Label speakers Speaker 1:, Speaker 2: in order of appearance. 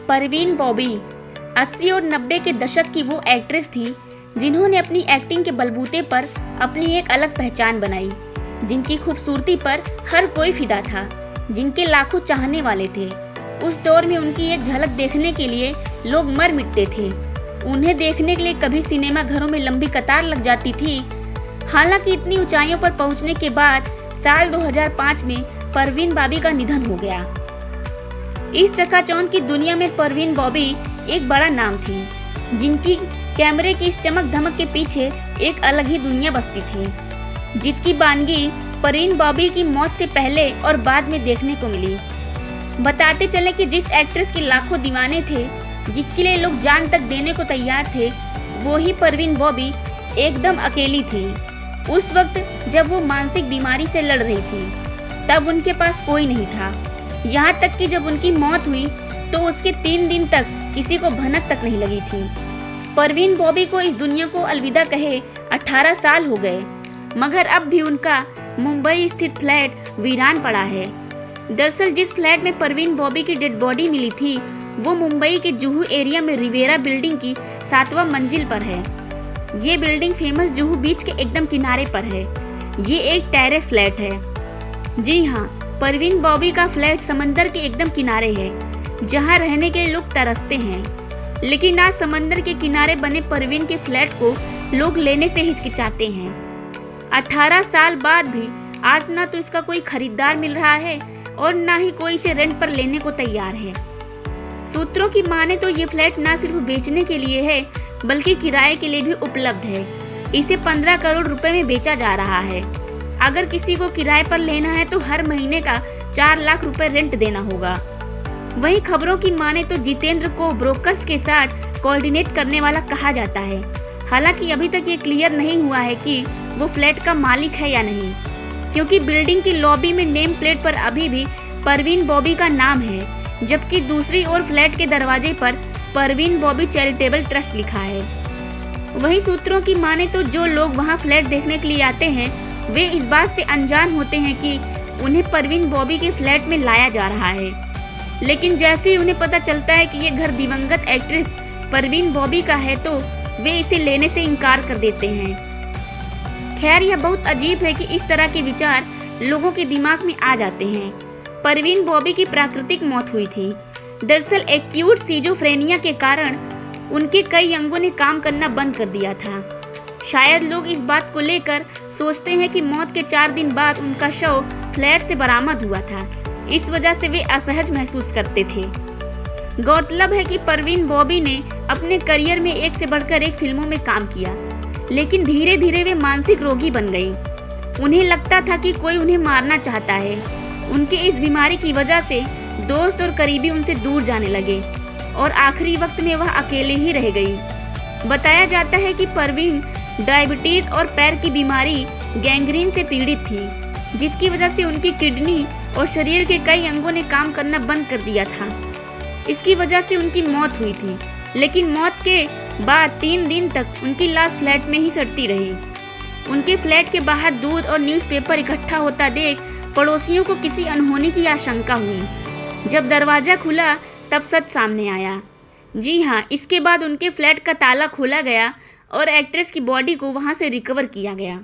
Speaker 1: परवीन बॉबी 80 और 90 के दशक की वो एक्ट्रेस थी जिन्होंने अपनी एक्टिंग के बलबूते पर अपनी एक अलग पहचान बनाई, जिनकी खूबसूरती पर हर कोई फिदा था, जिनके लाखों चाहने वाले थे। उस दौर में उनकी एक झलक देखने के लिए लोग मर मिटते थे। उन्हें देखने के लिए कभी सिनेमा घरों में लंबी कतार लग जाती थी। हालांकि इतनी ऊंचाइयों पर पहुंचने के बाद साल 2005 में परवीन बॉबी का निधन हो गया। इस चकाचौंध की दुनिया में परवीन बॉबी एक बड़ा नाम थी, जिनकी कैमरे की इस चमक धमक के पीछे एक अलग ही दुनिया बसती थी, जिसकी बानगी परवीन बॉबी की मौत से पहले और बाद में देखने को मिली। बताते चले कि जिस एक्ट्रेस के लाखों दीवाने थे, जिसके लिए लोग जान तक देने को तैयार थे, वो ही परवीन बॉबी एकदम अकेली थी। उस वक्त जब वो मानसिक बीमारी से लड़ रही थी, तब उनके पास कोई नहीं था। यहाँ तक कि जब उनकी मौत हुई तो उसके 3 दिन तक किसी को भनक तक नहीं लगी थी। परवीन बॉबी को इस दुनिया को अलविदा कहे 18 साल हो गए, मगर अब भी उनका मुंबई स्थित फ्लैट वीरान पड़ा है। दरअसल जिस फ्लैट में परवीन बॉबी की डेड बॉडी मिली थी, वो मुंबई के जुहू एरिया में रिवेरा बिल्डिंग की 7वां मंजिल पर है। ये बिल्डिंग फेमस जुहू बीच के एकदम किनारे पर है। ये एक टेरेस फ्लैट है। जी हाँ, परवीन बॉबी का फ्लैट समंदर के एकदम किनारे है, जहाँ रहने के लोग तरसते हैं। लेकिन आज समंदर के किनारे बने परवीन के फ्लैट को लोग लेने से हिचकिचाते हैं। 18 साल बाद भी आज ना तो इसका कोई खरीदार मिल रहा है और ना ही कोई इसे रेंट पर लेने को तैयार है। सूत्रों की माने तो ये फ्लैट ना सिर्फ बेचने के लिए है, बल्कि किराए के लिए भी उपलब्ध है। इसे 15 करोड़ रुपए में बेचा जा रहा है। अगर किसी को किराए पर लेना है तो हर महीने का 4 लाख रुपए रेंट देना होगा। वहीं खबरों की माने तो जितेंद्र को ब्रोकर्स के साथ कोऑर्डिनेट करने वाला कहा जाता है। हालांकि अभी तक ये क्लियर नहीं हुआ है कि वो फ्लैट का मालिक है या नहीं, क्योंकि बिल्डिंग की लॉबी में नेम प्लेट पर अभी भी परवीन बॉबी का नाम है, जबकि दूसरी ओर फ्लैट के दरवाजे पर परवीन बॉबी चैरिटेबल ट्रस्ट लिखा है। वहीं सूत्रों की माने तो जो लोग वहां फ्लैट देखने के लिए आते हैं, वे इस बात से अनजान होते हैं कि उन्हें परवीन बॉबी के फ्लैट में लाया जा रहा है। लेकिन जैसे ही उन्हें पता चलता है कि ये घर दिवंगत एक्ट्रेस परवीन बॉबी का है, तो वे इसे लेने से इनकार कर देते हैं। खैर, यह बहुत अजीब है कि इस तरह के विचार लोगों के दिमाग में आ जाते हैं। परवीन बॉबी की प्राकृतिक मौत हुई थी। दरअसल एक्यूट सिजोफ्रेनिया के कारण उनके कई अंगों ने काम करना बंद कर दिया था। शायद लोग इस बात को लेकर सोचते हैं कि मौत के 4 दिन बाद उनका शव फ्लैट से बरामद हुआ था, इस वजह से वे असहज महसूस करते थे। गौरतलब है कि परवीन बॉबी ने अपने करियर में एक से बढ़कर एक फिल्मों में काम किया, लेकिन धीरे धीरे वे मानसिक रोगी बन गई। उन्हें लगता था कि कोई उन्हें मारना चाहता है। उनके इस बीमारी की वजह से दोस्त और करीबी उनसे दूर जाने लगे और आखिरी वक्त में वह अकेले ही रह गई। बताया जाता है कि परवीन डायबिटीज और पैर की बीमारी गैंग्रीन से पीड़ित थी, जिसकी वजह से उनकी किडनी और शरीर के कई अंगों ने काम करना बंद कर दिया था। इसकी वजह से उनकी मौत हुई थी, लेकिन मौत के बाद 3 दिन तक उनकी लाश फ्लैट में ही सड़ती रही। उनके फ्लैट के बाहर दूध और न्यूज़पेपर इकट्ठा होता देख पड़ोसियों को किसी अनहोनी की आशंका हुई। जब दरवाजा खुला तब सच सामने आया। जी हाँ, इसके बाद उनके फ्लैट का ताला खोला गया और एक्ट्रेस की बॉडी को वहां से रिकवर किया गया।